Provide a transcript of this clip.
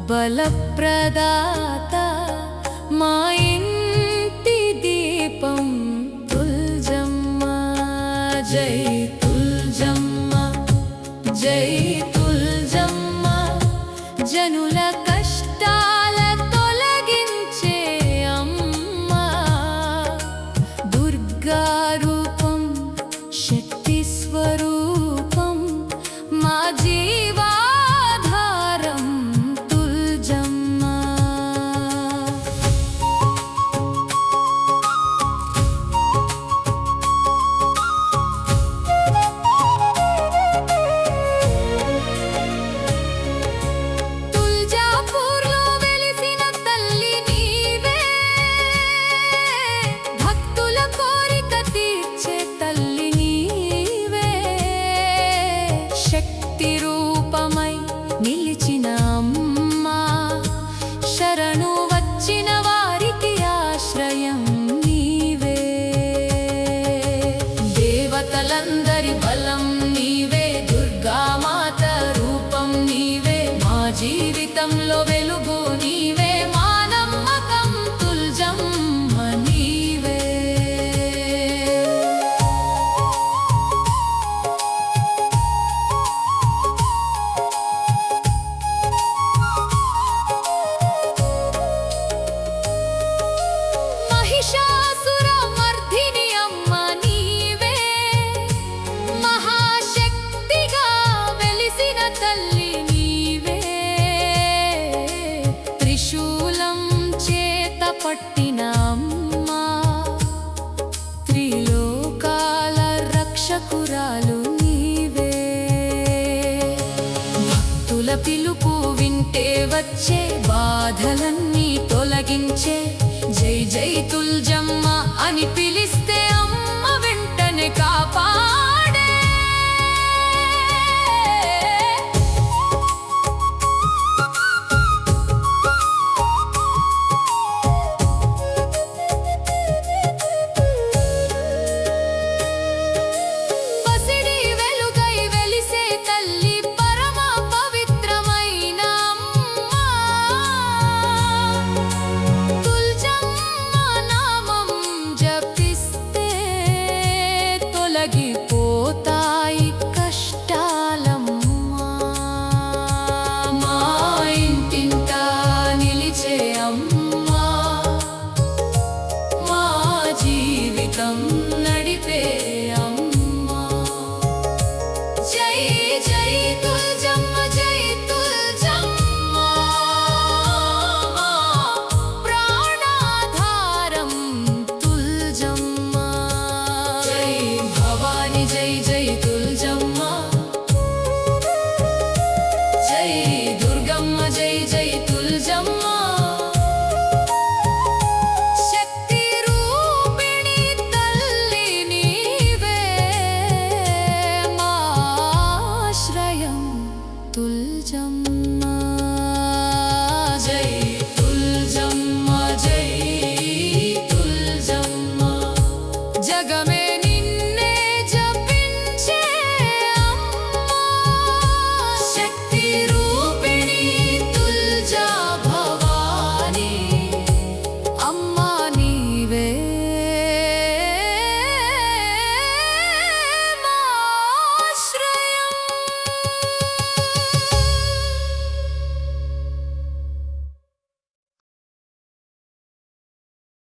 బలప్రదాత మా ఇంటి దీపం తుల్జమ్మ. జై తుల్జమ్మ, జై తుల్జమ్మ. జనుల కష్టాల తొలగించే అమ్మ. దుర్గా రూపం, శక్తి స్వరూపం, మా జీవాధారం తుల్జమ్మ. తుల్జాపూర్లో వెలిసిన తల్లి నీవే, భక్తుల కోరిక తీర్చే తల్లి నీవే. శక్తి రూపమై నిలిచిన అమ్మా, శరణు వచ్చిన వారికి ఆశ్రయం నీవే. దేవతలందరి బలం నీవే, దుర్గామాత రూపం నీవే. మా జీవితంలో వెలుగు నీవే, మా నమ్మకం తుల్జమ్మ నీవే. మహిషాసుర మర్దిని అమ్మ నీవే, మహాశక్తిగా వెలిసిన తల్లి నీవే. త్రిశూలం చేత పట్టిన అమ్మ, త్రిలోకాల రక్షకురాలు నీవే. భక్తుల పిలుపు వింటే వచ్చే బాధలన్నీ తొలగించే. జై జై తుల్జమ్మ అని పిలిస్తే అమ్మ వెంటనే కాపాడే. పసిడి వెలుగై వెలిసే తల్లి, పరమ పవిత్రమైన అమ్మ. తుల్జమ్మ నామం జపిస్తే తొలగిపో